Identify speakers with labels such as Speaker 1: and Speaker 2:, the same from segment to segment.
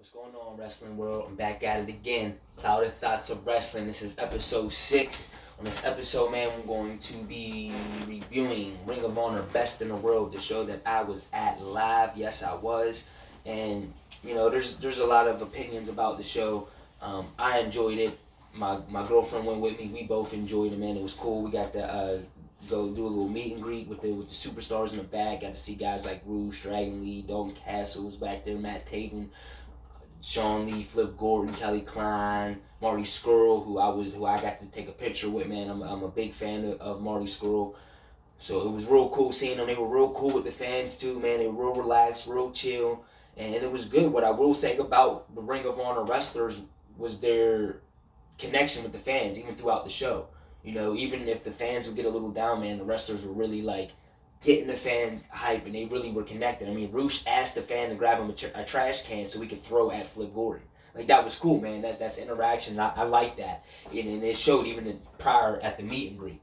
Speaker 1: What's going on, wrestling world? I'm back at it again. Clouded Thoughts of Wrestling. This is episode 6. On this episode, man, I'm going to be reviewing Ring of Honor Best in the World, the show that I was at live. Yes, I was. And, there's a lot of opinions about the show. I enjoyed it. My girlfriend went with me. We both enjoyed it, man. It was cool. We got to go do a little meet and greet with the superstars in the back. Got to see guys like Rouge, Dragon Lee, Dalton Castle was back there, Matt Taven, Sean Lee, Flip Gordon, Kelly Klein, Marty Scurll, who I got to take a picture with, man. I'm a big fan of Marty Scurll. So it was real cool seeing them. They were real cool with the fans too, man. They were real relaxed, real chill, and it was good. What I will say about the Ring of Honor wrestlers was their connection with the fans, even throughout the show. Even if the fans would get a little down, man, the wrestlers were really getting the fans hype, and they really were connected. I mean, Roosh asked the fan to grab him a trash can so he could throw at Flip Gordon. That was cool, man. That's interaction. I like that, and it showed even prior at the meet and greet.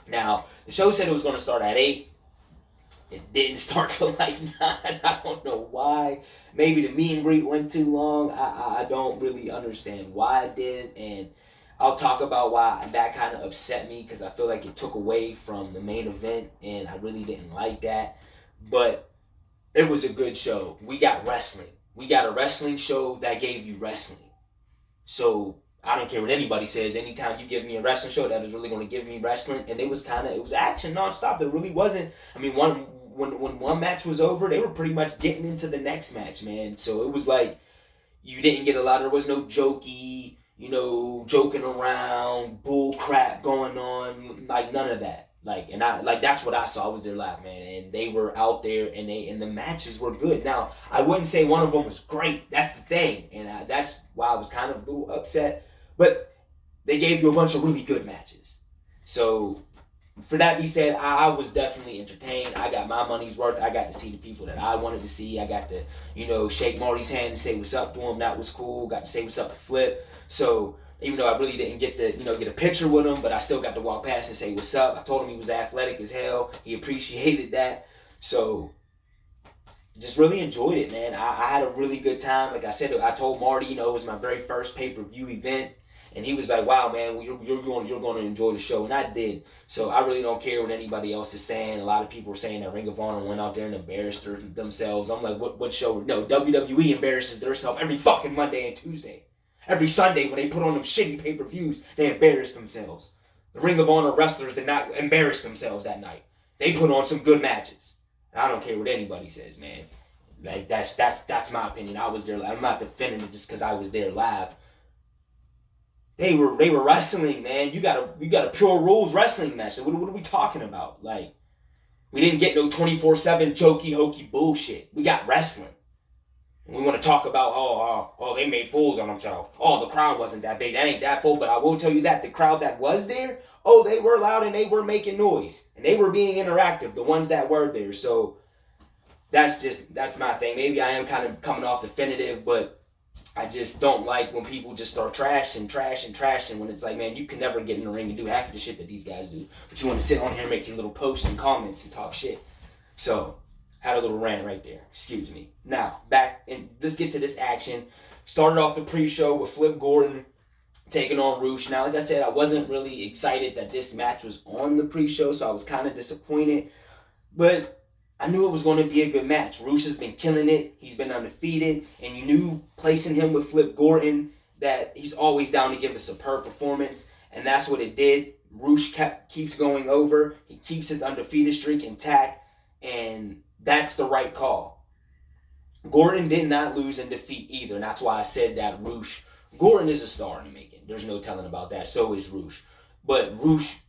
Speaker 1: Now, the show said it was going to start at 8. It didn't start till 9. I don't know why. Maybe the meet and greet went too long. I don't really understand why it did, and I'll talk about why that kind of upset me, because I feel like it took away from the main event, and I really didn't like that. But it was a good show. We got wrestling. We got a wrestling show that gave you wrestling. So I don't care what anybody says. Anytime you give me a wrestling show that is really going to give me wrestling, and it was action nonstop. There really wasn't. I mean, when one match was over, they were pretty much getting into the next match, man. So it was like you didn't get a lot. There was no jokey, joking around, bull crap going on, none of that. That's what I saw. I was there live, man, and they were out there, and the matches were good. Now, I wouldn't say one of them was great. That's the thing, and that's why I was kind of a little upset. But they gave you a bunch of really good matches. So, for that being said, I was definitely entertained. I got my money's worth. I got to see the people that I wanted to see. I got to, shake Marty's hand and say what's up to him. That was cool. Got to say what's up to Flip. So, even though I really didn't get to, get a picture with him, but I still got to walk past and say what's up. I told him he was athletic as hell. He appreciated that. So, just really enjoyed it, man. I had a really good time. Like I said, I told Marty, it was my very first pay-per-view event. And he was like, wow, man, you're going to enjoy the show. And I did. So I really don't care what anybody else is saying. A lot of people are saying that Ring of Honor went out there and embarrassed themselves. I'm like, what show? No, WWE embarrasses themselves every fucking Monday and Tuesday. Every Sunday when they put on them shitty pay-per-views, they embarrass themselves. The Ring of Honor wrestlers did not embarrass themselves that night. They put on some good matches. And I don't care what anybody says, man. That's my opinion. I was there live. I'm not defending it just because I was there live. They were wrestling, man. You got a pure rules wrestling match. What are we talking about? We didn't get no 24/7 jokey hokey bullshit. We got wrestling. And we want to talk about oh they made fools on themselves. Oh, the crowd wasn't that big. That ain't that full. But I will tell you that the crowd that was there, they were loud and they were making noise and they were being interactive. The ones that were there. So that's my thing. Maybe I am kind of coming off definitive, but I just don't like when people just start trashing when it's like, man, you can never get in the ring and do half of the shit that these guys do. But you want to sit on here and make your little posts and comments and talk shit. So, had a little rant right there. Excuse me. Now, back, and let's get to this action. Started off the pre-show with Flip Gordon taking on Roosh. Now, like I said, I wasn't really excited that this match was on the pre-show, so I was kind of disappointed. But I knew it was going to be a good match. Roosh has been killing it. He's been undefeated. And you knew placing him with Flip Gordon that he's always down to give a superb performance. And that's what it did. Roosh keeps going over. He keeps his undefeated streak intact. And that's the right call. Gordon did not lose in defeat either. And that's why I said that Roosh. Gordon is a star in the making. There's no telling about that. So is Roosh. But Roosh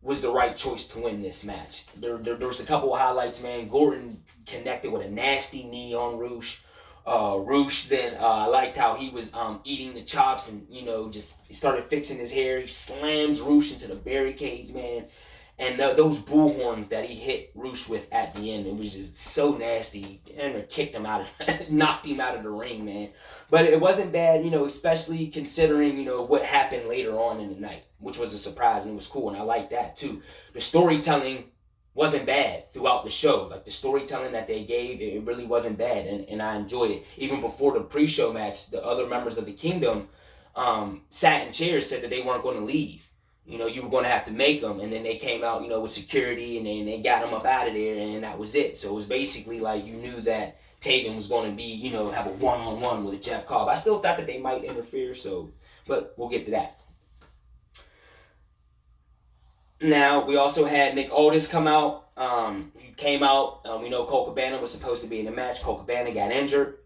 Speaker 1: was the right choice to win this match. There was a couple of highlights, man. Gordon connected with a nasty knee on Roosh. Roosh then, I liked how he was eating the chops and, just started fixing his hair. He slams Roosh into the barricades, man. And those bullhorns that he hit Roosh with at the end, it was just so nasty. And kicked him out, knocked him out of the ring, man. But it wasn't bad, especially considering, what happened later on in the night, which was a surprise and it was cool. And I liked that too. The storytelling wasn't bad throughout the show. Like the storytelling that they gave, it really wasn't bad, and I enjoyed it. Even before the pre-show match, the other members of the Kingdom sat in chairs, said that they weren't going to leave. You know, you were going to have to make them, and then they came out, you know, with security, and then they got them up out of there, and that was it. So it was basically like you knew that Taven was going to be, you know, have a one-on-one with Jeff Cobb. I still thought that they might interfere, so, but we'll get to that. Now, we also had Nick Aldis come out. He came out. We know Colt Cabana was supposed to be in the match. Colt Cabana got injured,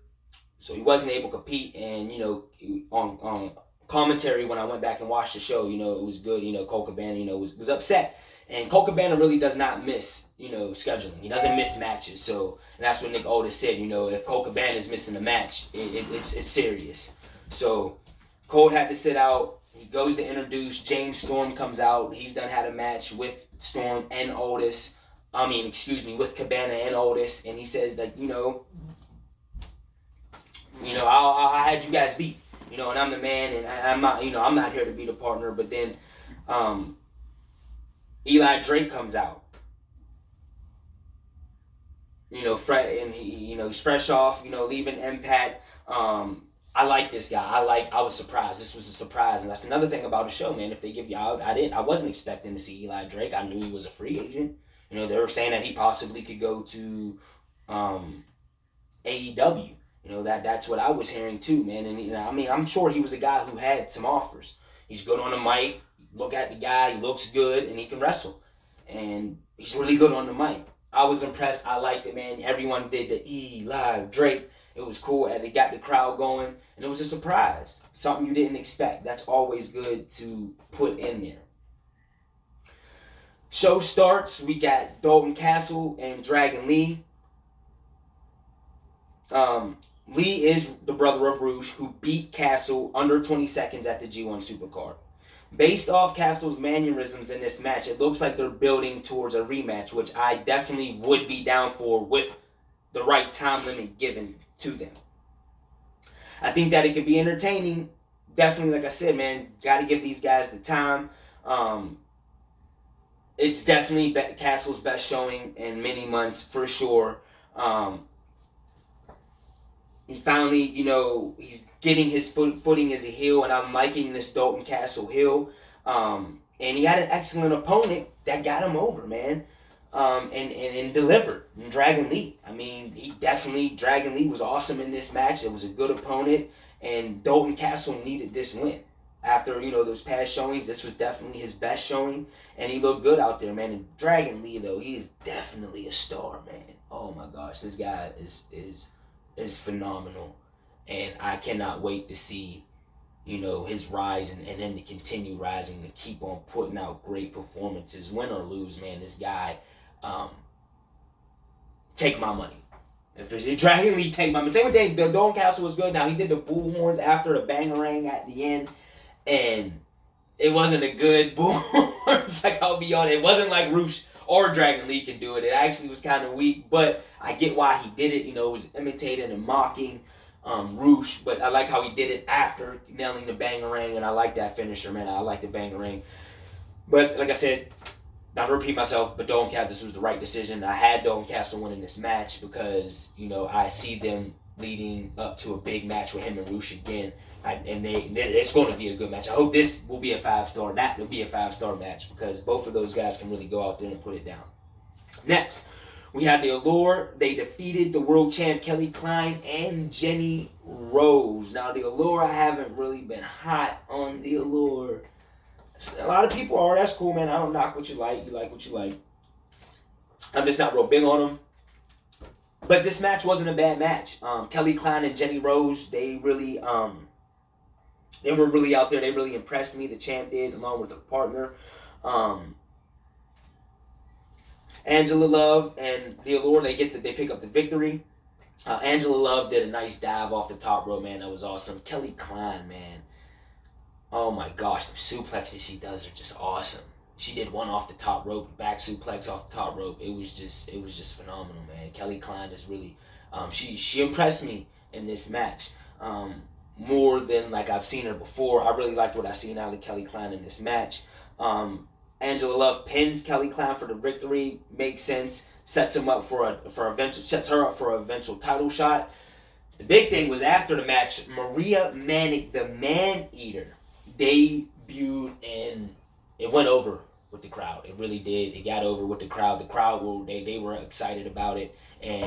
Speaker 1: so he wasn't able to compete. And, you know, on commentary when I went back and watched the show, you know, it was good. You know, Colt Cabana, you know, was upset. And Colt Cabana really does not miss, you know, scheduling. He doesn't miss matches. So, and that's what Nick Aldis said. You know, if Colt Cabana is missing a match, it's serious. So, Colt had to sit out. He goes to introduce. James Storm comes out. He's done had a match with Storm and Aldis. With Cabana and Aldis. And he says that, you know, I had you guys beat. You know, and I'm the man, and I'm not, you know, I'm not here to be the partner. But then Eli Drake comes out. You know, he's fresh off, you know, leaving Impact. I like this guy. I was surprised. This was a surprise, and that's another thing about the show, man. If they give you out, I wasn't expecting to see Eli Drake. I knew he was a free agent. You know, they were saying that he possibly could go to AEW. You know, that's what I was hearing too, man. And you know, I mean, I'm sure he was a guy who had some offers. He's good on the mic. Look at the guy. He looks good, and he can wrestle. And he's really good on the mic. I was impressed. I liked it, man. Everyone did the Eli Drake. It was cool, and they got the crowd going, and it was a surprise. Something you didn't expect. That's always good to put in there. Show starts. We got Dalton Castle and Dragon Lee. Lee is the brother of Rouge, who beat Castle under 20 seconds at the G1 Supercard. Based off Castle's mannerisms in this match, it looks like they're building towards a rematch, which I definitely would be down for with the right time limit given to them. I think that it could be entertaining. Definitely, like I said, man, got to give these guys the time. It's definitely Castle's best showing in many months, for sure. He finally, you know, he's getting his footing as a heel, and I'm liking this Dalton Castle heel. And he had an excellent opponent that got him over, man. And delivered. And Dragon Lee. I mean, Dragon Lee was awesome in this match. It was a good opponent, and Dalton Castle needed this win. After, you know, those past showings, this was definitely his best showing, and he looked good out there, man. And Dragon Lee, though, he is definitely a star, man. Oh my gosh, this guy is phenomenal, and I cannot wait to see, you know, his rise and him to continue rising, to keep on putting out great performances, win or lose, man. This guy, take my money. If it's Dragon Lee, take my money. Same with Dave. The Dalton Castle was good. Now he did the bull horns after the bangerang at the end, and it wasn't a good bull horns. Like, I'll be honest, it wasn't like Roosh or Dragon Lee can do it. It actually was kind of weak, but I get why he did it. You know, it was imitating and mocking Roosh, but I like how he did it after nailing the bangerang, and I like that finisher, man. I like the bangerang. But like I said, not to repeat myself, but Dalton Castle, this was the right decision. I had Dalton Castle winning this match because, you know, I see them leading up to a big match with him and Roosh again. It's going to be a good match. I hope this will be a 5-star. That will be a 5-star match because both of those guys can really go out there and put it down. Next, we have the Allure. They defeated the world champ Kelly Klein and Jenny Rose. Now, the Allure, I haven't really been hot on the Allure. A lot of people are. That's cool, man. I don't knock what you like. You like what you like. I'm just not real big on them. But this match wasn't a bad match. Kelly Klein and Jenny Rose, they were really out there. They really impressed me. The champ did, along with her partner. Angela Love and the Allure, they pick up the victory. Angela Love did a nice dive off the top rope, man. That was awesome. Kelly Klein, man. Oh my gosh, the suplexes she does are just awesome. She did one off the top rope, back suplex off the top rope. It was just phenomenal, man. Kelly Klein is really, she impressed me in this match. More than like I've seen her before. I really liked what I seen out of Kelly Klein in this match. Angela Love pins Kelly Clown for the victory. Makes sense. Sets him up sets her up for an eventual title shot. The big thing was after the match, Maria Manic, the Man Eater, debuted, and it went over with the crowd. It really did. It got over with the crowd. The crowd they were excited about it, and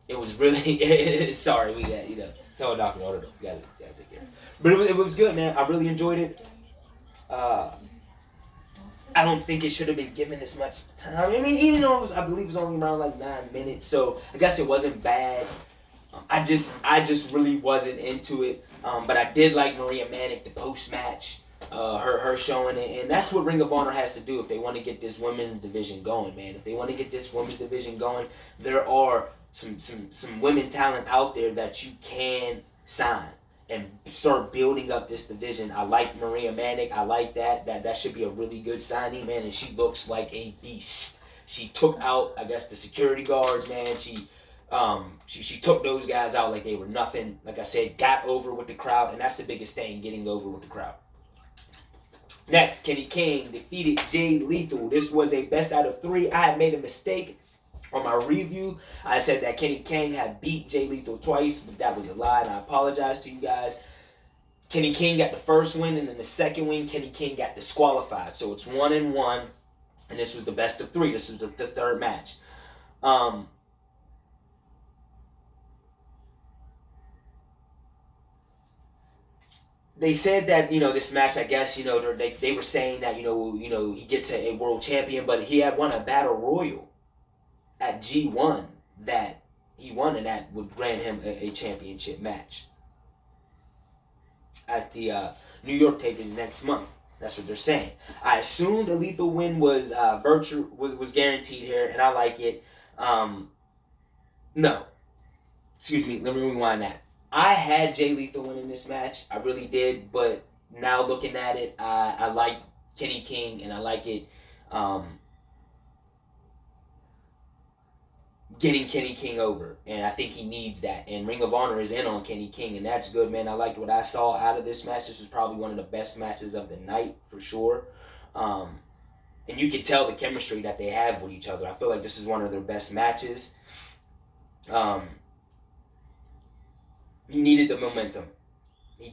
Speaker 1: it was really sorry, we got someone knocking on the door. You gotta take care. But it was good, man. I really enjoyed it. I don't think it should have been given this much time. I mean, even though I believe it was only around like 9 minutes, so I guess it wasn't bad. I just really wasn't into it. But I did like Maria Manic, the post match, her showing it, and that's what Ring of Honor has to do if they want to get this women's division going, man. If they want to get this women's division going, there are some women talent out there that you can sign and start building up this division. I like Maria Manic. I like that should be a really good signing, man. And she looks like a beast. She took out, I guess, the security guards, man. She took those guys out like they were nothing. Like I said, got over with the crowd, and that's the biggest thing, getting over with the crowd. Next, Kenny King defeated Jay Lethal. This was a best out of 3. I had made a mistake on my review. I said that Kenny King had beat Jay Lethal twice, but that was a lie, and I apologize to you guys. Kenny King got the first win, and then the second win, Kenny King got disqualified. So it's 1-1, and this was the best of 3. This was the third match. They said that, this match, I guess, they were saying that, he gets a world champion, but he had won a battle royal at G1 that he won, and that would grant him a championship match at the New York tapings next month. That's what they're saying. I assumed a Lethal win was was guaranteed here, and I like it. No. Excuse me, let me rewind that. I had Jay Lethal winning this match. I really did, but now looking at it, I like Kenny King, and I like it getting Kenny King over, and I think he needs that, and Ring of Honor is in on Kenny King, and that's good, man. I liked what I saw out of this match. This was probably one of the best matches of the night, for sure, and you can tell the chemistry that they have with each other. I feel like this is one of their best matches. He needed the momentum.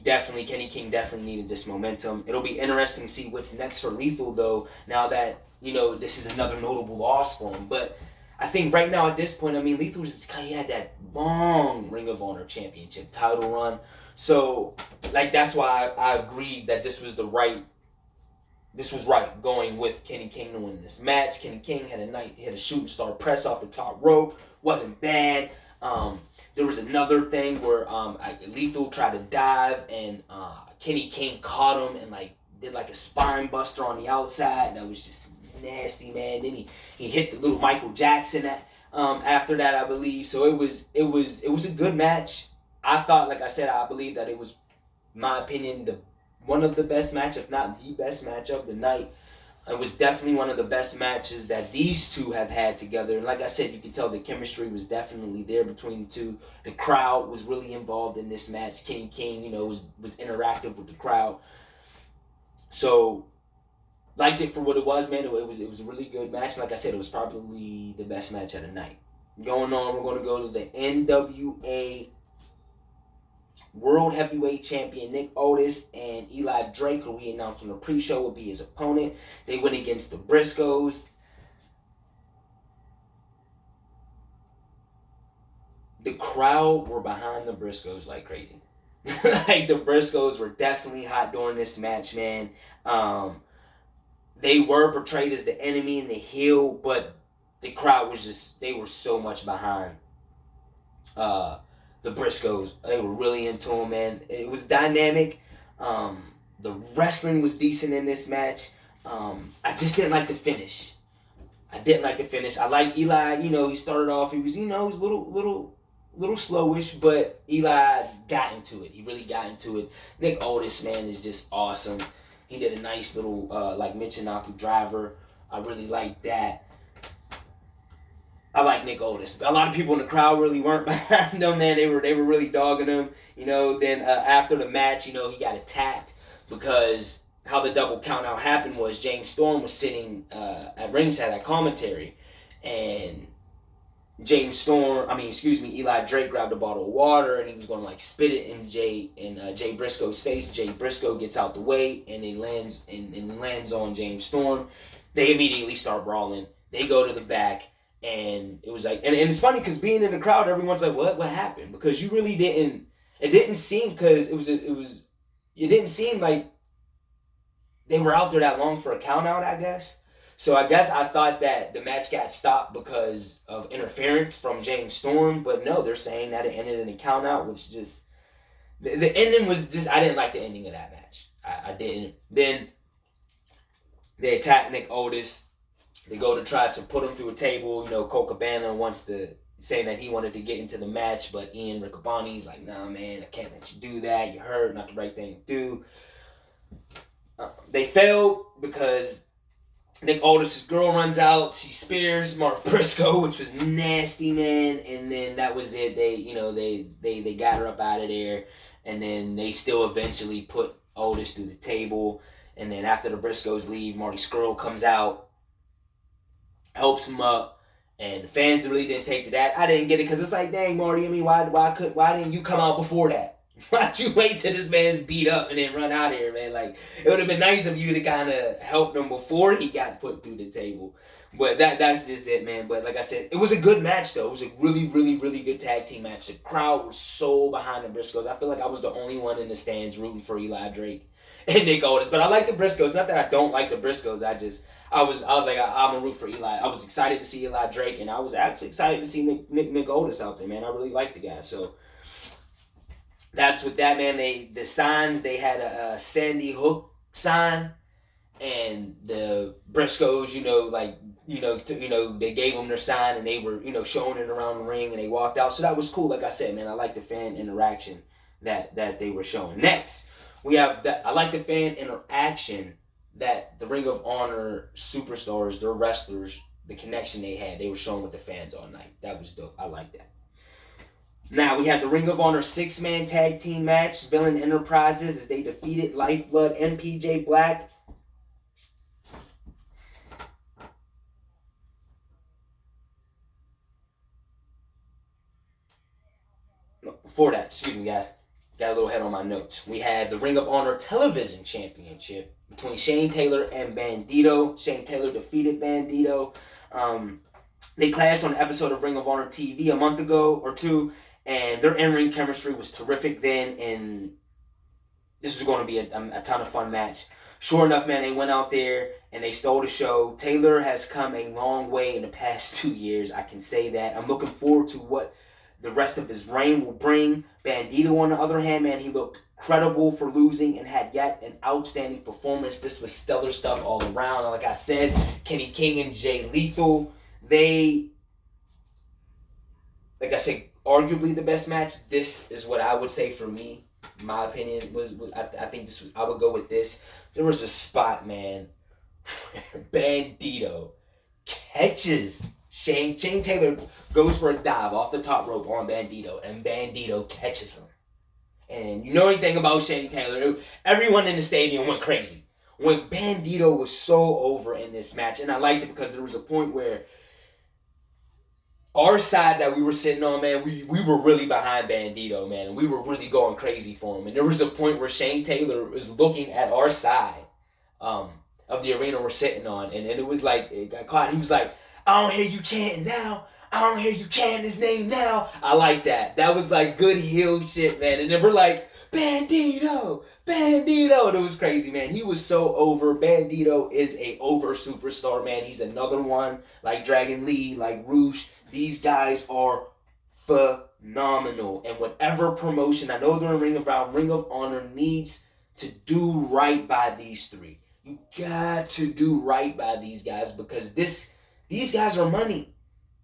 Speaker 1: Kenny King definitely needed this momentum. It'll be interesting to see what's next for Lethal, though, now that, this is another notable loss for him, but I think right now at this point, Lethal he had that long Ring of Honor championship title run. So, that's why I agreed that this was right going with Kenny King to win this match. Kenny King had a shooting star press off the top rope. Wasn't bad. There was another thing where Lethal tried to dive, and Kenny King caught him and did a spine buster on the outside. That was just nasty, man. Then he hit the little Michael Jackson after that, I believe. So it was a good match. I thought, like I said, I believe that it was, in my opinion, one of the best match, if not the best match of the night. It was definitely one of the best matches that these two have had together. And like I said, you could tell the chemistry was definitely there between the two. The crowd was really involved in this match. Kenny King, was interactive with the crowd. So, liked it for what it was, man. It was a really good match. Like I said, it was probably the best match of the night. Going on, we're going to go to the NWA World Heavyweight Champion Nick Otis and Eli Drake, who we announced on the pre-show will be his opponent. They went against the Briscoes. The crowd were behind the Briscoes like crazy. The Briscoes were definitely hot during this match, man. They were portrayed as the enemy and the heel, but the crowd they were so much behind the Briscoes. They were really into them, man. It was dynamic. The wrestling was decent in this match. I just didn't like the finish. I like Eli. He started off. He was, he was a little slowish, but Eli got into it. He really got into it. Nick Otis, man, is just awesome. He did a nice little Michinoku driver. I really like that. I like Nick Otis. A lot of people in the crowd really weren't behind him, man. They were really dogging him. Then after the match, he got attacked because how the double count out happened was James Storm was sitting at ringside at commentary, and Eli Drake grabbed a bottle of water and he was going to like spit it in Jay Briscoe's face. Jay Briscoe gets out the way and it lands on James Storm. They immediately start brawling. They go to the back, and it was like, and it's funny because being in the crowd, everyone's like, what happened? Because you really didn't. It didn't seem because it didn't seem like they were out there that long for a count out, I guess. So I guess I thought that the match got stopped because of interference from James Storm, but no, they're saying that it ended in a count out, which just the ending was just, I didn't like the ending of that match. I didn't. Then they attack Nick Otis. They go to try to put him through a table. You know, Colt Cabana wants to say that he wanted to get into the match, but Ian Riccaboni's like, nah, man, I can't let you do that. You hurt, not the right thing to do. They failed because Nick Aldis' girl runs out. She spears Mark Briscoe, which was nasty, man. And then that was it. They got her up out of there. And then they still eventually put Aldis through the table. And then after the Briscoes leave, Marty Scurll comes out, helps him up. And the fans really didn't take to that. I didn't get it because it's like, dang, Marty, I mean, why didn't you come out before that? Why'd you wait till this man's beat up and then run out of here, man? Like, it would have been nice of you to kind of help him before he got put through the table. But that's just it, man. But like I said, it was a good match, though. It was a really, really, really good tag team match. The crowd was so behind the Briscoes. I feel like I was the only one in the stands rooting for Eli Drake and Nick Aldis. But I like the Briscoes. Not that I don't like the Briscoes. I was like, I'm a root for Eli. I was excited to see Eli Drake, and I was actually excited to see Nick Aldis out there, man. I really like the guy, so that's with that, man. The signs, they had a Sandy Hook sign, and the Briscoes, they gave them their sign, and they were, showing it around the ring, and they walked out. So that was cool. Like I said, man, I like the fan interaction that they were showing. Next, we have that. I like the fan interaction that the Ring of Honor superstars, their wrestlers, the connection they were showing with the fans all night. That was dope. I like that. Now, we have the Ring of Honor 6-man tag team match. Villain Enterprises as they defeated Lifeblood and PJ Black. Before that, excuse me, guys. Got a little head on my notes. We had the Ring of Honor Television Championship between Shane Taylor and Bandito. Shane Taylor defeated Bandito. They clashed on an episode of Ring of Honor TV a month ago or two, and their in-ring chemistry was terrific then, and this is going to be a ton of fun match. Sure enough, man, they went out there and they stole the show. Taylor has come a long way in the past 2 years. I can say that. I'm looking forward to what the rest of his reign will bring. Bandito, on the other hand, man, he looked credible for losing and had yet an outstanding performance. This was stellar stuff all around. And like I said, Kenny King and Jay Lethal, they, like I said, arguably the best match. This is what I would say for me. My opinion I think this was, I would go with this. There was a spot, man, where Bandito catches Shane Taylor, goes for a dive off the top rope on Bandito, and Bandito catches him. And you know anything about Shane Taylor, everyone in the stadium went crazy when Bandito was so over in this match. And I liked it because there was a point where our side that we were sitting on, man, we were really behind Bandito, man, and we were really going crazy for him. And there was a point where Shane Taylor was looking at our side of the arena we're sitting on, and it was like, it got caught. He was like, I don't hear you chanting now. I don't hear you chanting his name now. I like that. That was like good heel shit, man. And then we're like, Bandito. And it was crazy, man. He was so over. Bandito is a over superstar, man. He's another one like Dragon Lee, like Roosh. These guys are phenomenal. And whatever promotion, I know they're in Ring of Honor needs to do right by these three. You got to do right by these guys because these guys are money.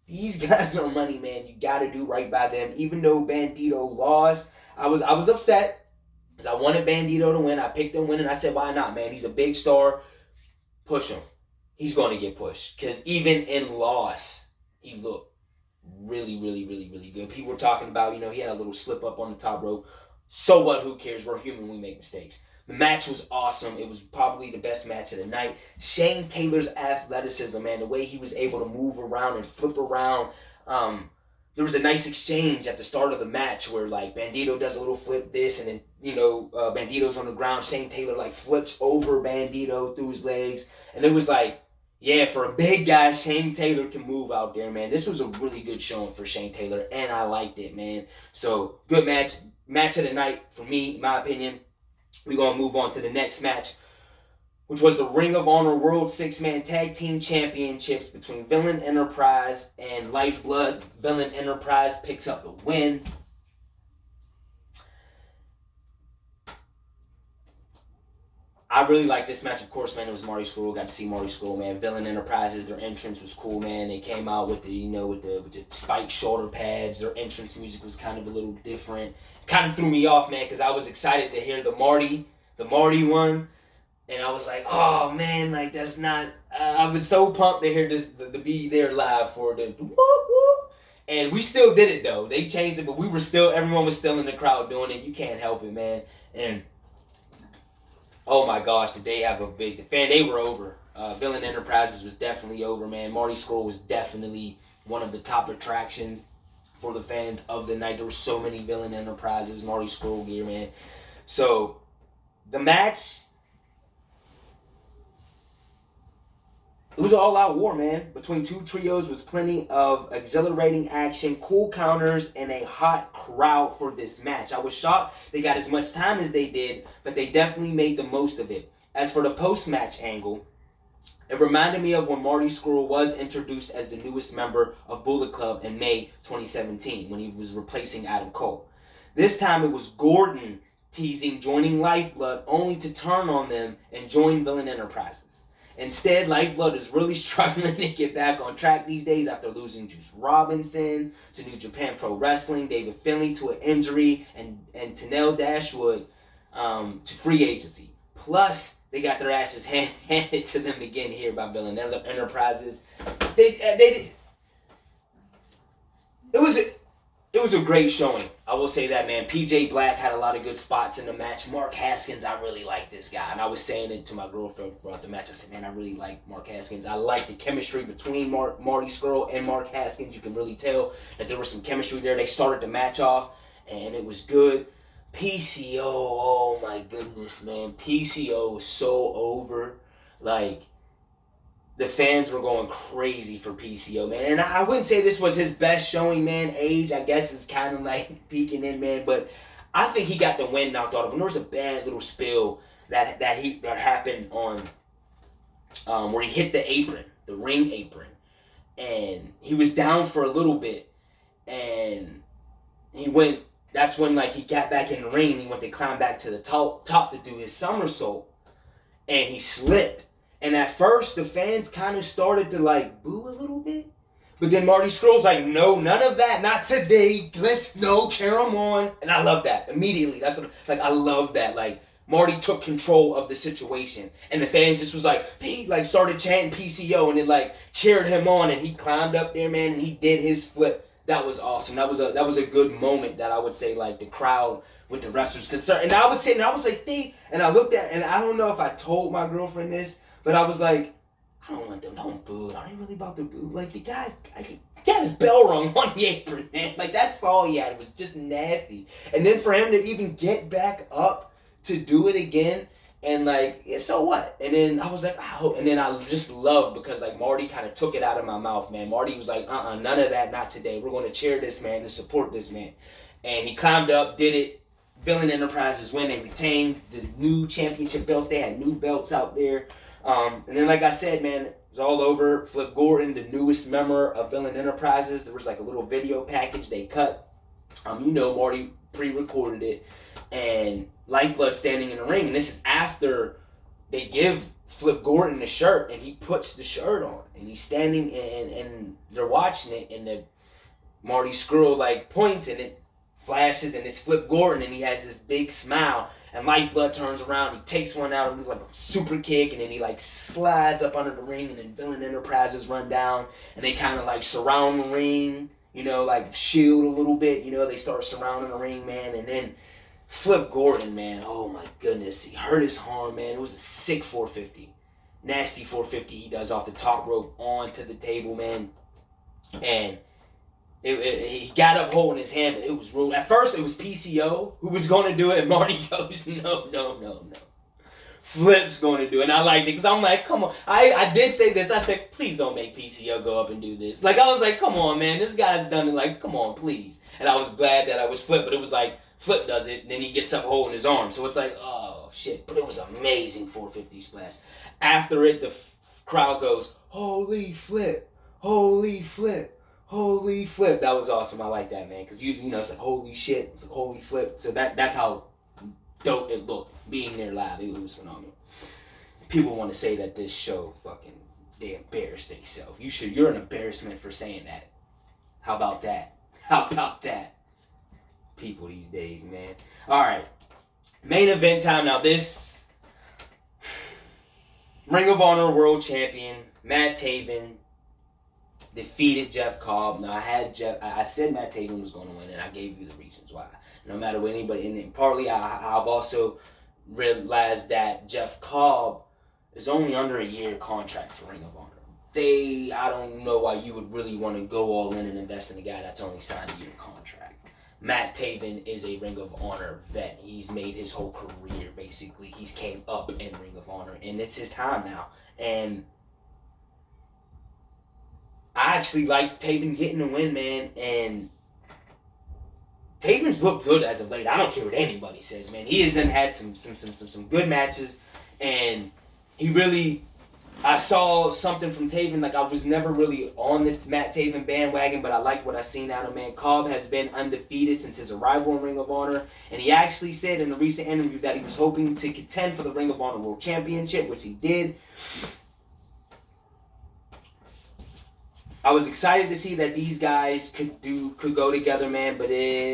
Speaker 1: These guys are money, man. You got to do right by them. Even though Bandito lost, I was upset because I wanted Bandito to win. I picked him winning. I said, why not, man? He's a big star. Push him. He's going to get pushed because even in loss, he looked really, really, really, really good. People were talking about, he had a little slip up on the top rope. So what? Who cares? We're human. We make mistakes. The match was awesome. It was probably the best match of the night. Shane Taylor's athleticism, man, the way he was able to move around and flip around. There was a nice exchange at the start of the match where like Bandito does a little flip this, and then Bandito's on the ground. Shane Taylor like flips over Bandito through his legs, and it was like, yeah, for a big guy, Shane Taylor can move out there, man. This was a really good showing for Shane Taylor, and I liked it, man. So good match of the night for me, in my opinion. We're gonna move on to the next match, which was the Ring of Honor World Six-Man Tag Team Championships between Villain Enterprise and Lifeblood. Villain Enterprise picks up the win. I really liked this match, of course, man. It was Marty Scurll. Got to see Marty Scurll, man. Villain Enterprises, their entrance was cool, man. They came out with the spiked shoulder pads. Their entrance music was kind of a little different. Kind of threw me off, man, because I was excited to hear the Marty one. And I was like, oh, man, like, that's not... I was so pumped to hear this, to be there live for the whoop, whoop. And we still did it, though. They changed it, but everyone was still in the crowd doing it. You can't help it, man. And, oh, my gosh, did they have a big... They were over. Villain Enterprises was definitely over, man. Marty Scurll was definitely one of the top attractions for the fans of the night. There were so many Villain Enterprises, Marty Scurll gear, man. So, the match... It was an all-out war, man, between two trios with plenty of exhilarating action, cool counters, and a hot crowd for this match. I was shocked they got as much time as they did, but they definitely made the most of it. As for the post-match angle, it reminded me of when Marty Scurll was introduced as the newest member of Bullet Club in May 2017, when he was replacing Adam Cole. This time it was Gordon teasing joining Lifeblood, only to turn on them and join Villain Enterprises. Instead, Lifeblood is really struggling to get back on track these days after losing Juice Robinson to New Japan Pro Wrestling, David Finlay to an injury, and Tenel Dashwood to free agency. Plus, they got their asses handed to them again here by Villain Enterprises. It was a great showing. I will say that, man. PJ Black had a lot of good spots in the match. Mark Haskins, I really like this guy. And I was saying it to my girlfriend throughout the match. I said, man, I really like Mark Haskins. I like the chemistry between Marty Scurll and Mark Haskins. You can really tell that there was some chemistry there. They started the match off, and it was good. PCO, oh my goodness, man. PCO is so over. Like, the fans were going crazy for PCO, man. And I wouldn't say this was his best showing, man. Age, I guess, is kind of like peeking in, man. But I think he got the wind knocked out of him. There was a bad little spill that happened on where he hit the apron, the ring apron. And he was down for a little bit. And that's when like he got back in the ring and he went to climb back to the top to do his somersault. And he slipped. And at first, the fans kind of started to, like, boo a little bit. But then Marty Scurll's like, no, none of that. Not today. Cheer him on. And I love that. Immediately. I love that. Like, Marty took control of the situation. And the fans just was like, started chanting PCO. And it, like, cheered him on. And he climbed up there, man, and he did his flip. That was awesome. That was a good moment that I would say, like, the crowd with the wrestlers concerned. And I was sitting there, I was like, and I looked at, and I don't know if I told my girlfriend this, but I was like, I don't want them, don't boo. I ain't really about to boo. Like, the guy, he got his bell rung on the apron, man. Like, that fall he had was just nasty. And then for him to even get back up to do it again, and like, yeah, so what? And then I was like, oh. And then I just loved, because like Marty kind of took it out of my mouth, man. Marty was like, none of that, not today. We're going to cheer this man and support this man. And he climbed up, did it. Villain Enterprises win. They retained the new championship belts. They had new belts out there. And then, like I said, man, it was all over. Flip Gordon, the newest member of Villain Enterprises. There was like a little video package they cut. Marty pre-recorded it. And Lifeblood standing in the ring. And this is after they give Flip Gordon the shirt. And he puts the shirt on. And he's standing and they're watching it. And the Marty Scurll like points and it flashes. And it's Flip Gordon. And he has this big smile. And Lifeblood turns around, he takes one out and like a super kick, and then he like slides up under the ring, and then Villain Enterprises run down, and they kind of like surround the ring, like shield a little bit, they start surrounding the ring, man, and then Flip Gordon, man, oh my goodness. He hurt his arm, man. It was a sick 450. Nasty 450 he does off the top rope onto the table, man. And he got up holding his hand, but it was real. At first, it was PCO who was going to do it, and Marty goes, no. Flip's going to do it. And I liked it because I'm like, come on. I did say this. I said, please don't make PCO go up and do this. Like, I was like, come on, man. This guy's done it. Like, come on, please. And I was glad that I was Flip, but it was like, Flip does it, and then he gets up holding his arm. So it's like, oh, shit. But it was amazing 450 splash. After it, the crowd goes, holy Flip, holy Flip, holy Flip. That was awesome. I like that, man. Because usually, it's like, holy shit. It's like, holy Flip. So that's how dope it looked. Being there live, it was phenomenal. People want to say that this show they embarrassed themselves. You're an embarrassment for saying that. How about that? People these days, man. All right, main event time. Now this Ring of Honor World Champion Matt Taven defeated Jeff Cobb. Now I said Matt Taven was going to win, and I gave you the reasons why. No matter what anybody, and partly I've also realized that Jeff Cobb is only under a year contract for Ring of Honor. I don't know why you would really want to go all in and invest in a guy that's only signed a year contract. Matt Taven is a Ring of Honor vet. He's made his whole career, basically. He's came up in Ring of Honor, and it's his time now. And I actually like Taven getting the win, man, and Taven's looked good as of late. I don't care what anybody says, man. He has then had some good matches, and he really, I saw something from Taven. Like, I was never really on the Matt Taven bandwagon, but I like what I seen out of him, man. Cobb has been undefeated since his arrival in Ring of Honor, and he actually said in a recent interview that he was hoping to contend for the Ring of Honor World Championship, which he did. I was excited to see that these guys could go together, man, but it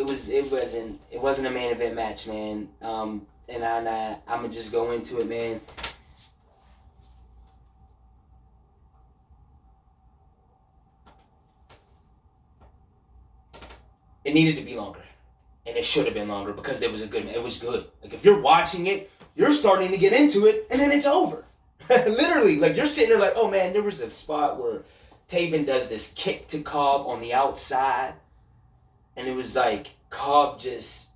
Speaker 1: wasn't a main event match, man. And I'm gonna just go into it, man. It needed to be longer, and it should have been longer because it was good. Like, if you're watching it, you're starting to get into it, and then it's over. Literally, like, you're sitting there like, oh man, there was a spot where Taven does this kick to Cobb on the outside, and it was like Cobb just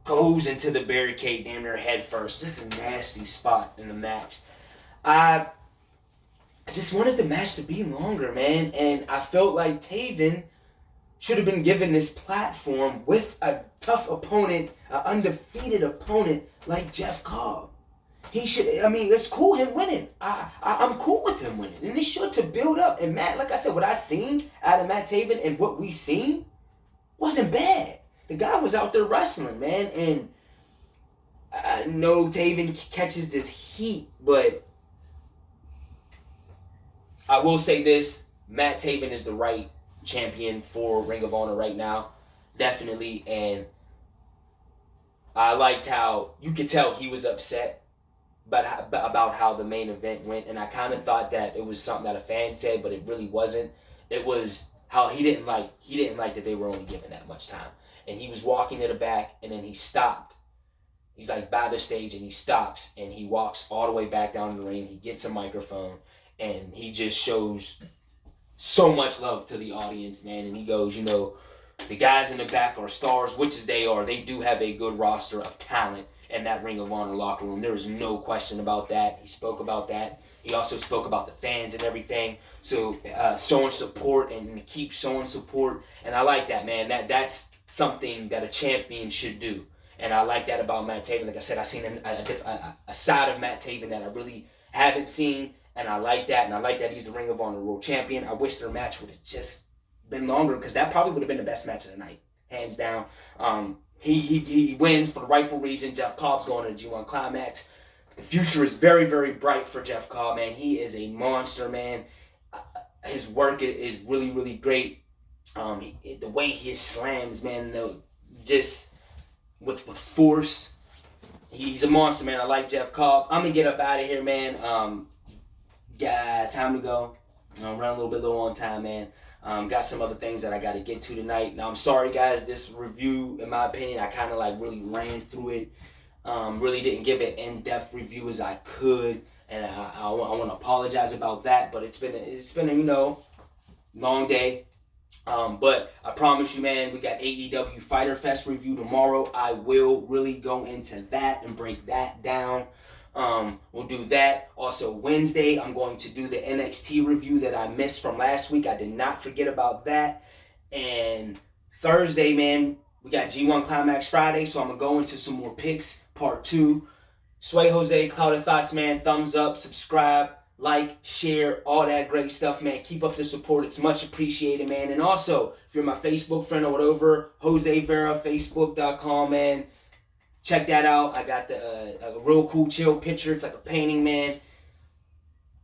Speaker 1: goes into the barricade damn near head first. Just a nasty spot in the match. I just wanted the match to be longer, man, and I felt like Taven should have been given this platform with a tough opponent, an undefeated opponent like Jeff Cobb. He should, it's cool him winning. I'm cool with him winning. And it should to build up. And Matt, like I said, what I seen out of Matt Taven and what we seen wasn't bad. The guy was out there wrestling, man. And I know Taven catches this heat, but I will say this. Matt Taven is the right champion for Ring of Honor right now. Definitely. And I liked how you could tell he was upset about how the main event went, and I kind of thought that it was something that a fan said, but it really wasn't. It was how he didn't like that they were only given that much time, and he was walking to the back, and then he stopped. He's like by the stage, and he stops, and he walks all the way back down the ring. He gets a microphone, and he just shows so much love to the audience, man. And he goes, the guys in the back are stars, which is they are. They do have a good roster of talent in that Ring of Honor locker room. There is no question about that. He spoke about that. He also spoke about the fans and everything. So showing support and keep showing support. And I like that, man. That's something that a champion should do. And I like that about Matt Taven. Like I said, I seen a side of Matt Taven that I really haven't seen. And I like that. And I like that he's the Ring of Honor World Champion. I wish their match would have just been longer, because that probably would have been the best match of the night. Hands down. He wins for the rightful reason. Jeff Cobb's going to the G1 Climax. The future is very, very bright for Jeff Cobb, man. He is a monster, man. His work is really, really great. The way he slams, man, just with force. He's a monster, man. I like Jeff Cobb. I'm going to get up out of here, man. Got time to go. Run a little bit low on time, man. Got some other things that I got to get to tonight. Now, I'm sorry, guys. This review, in my opinion, I kind of like really ran through it. Really didn't give an in-depth review as I could, and I want to apologize about that. But it's been a long day. But I promise you, man, we got AEW Fighter Fest review tomorrow. I will really go into that and break that down. We'll do that. Also, Wednesday, I'm going to do the NXT review that I missed from last week. I did not forget about that. And Thursday, man, we got G1 Climax Friday, so I'm going to go into some more picks, part 2. Sway Jose, Cloud of Thoughts, man. Thumbs up, subscribe, like, share, all that great stuff, man. Keep up the support. It's much appreciated, man. And also, if you're my Facebook friend or whatever, Jose Vera, Facebook.com, man. Check that out. I got a real cool chill picture. It's like a painting, man.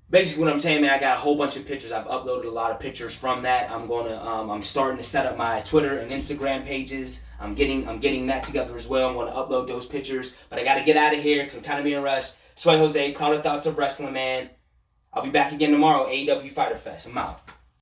Speaker 1: Basically, what I'm saying, man, I got a whole bunch of pictures. I've uploaded a lot of pictures from that. I'm starting to set up my Twitter and Instagram pages. I'm getting that together as well. I'm going to upload those pictures. But I got to get out of here because I'm kind of being rushed. Sway Jose, Cloud of Thoughts of Wrestling, man. I'll be back again tomorrow, AEW Fighter Fest. I'm out.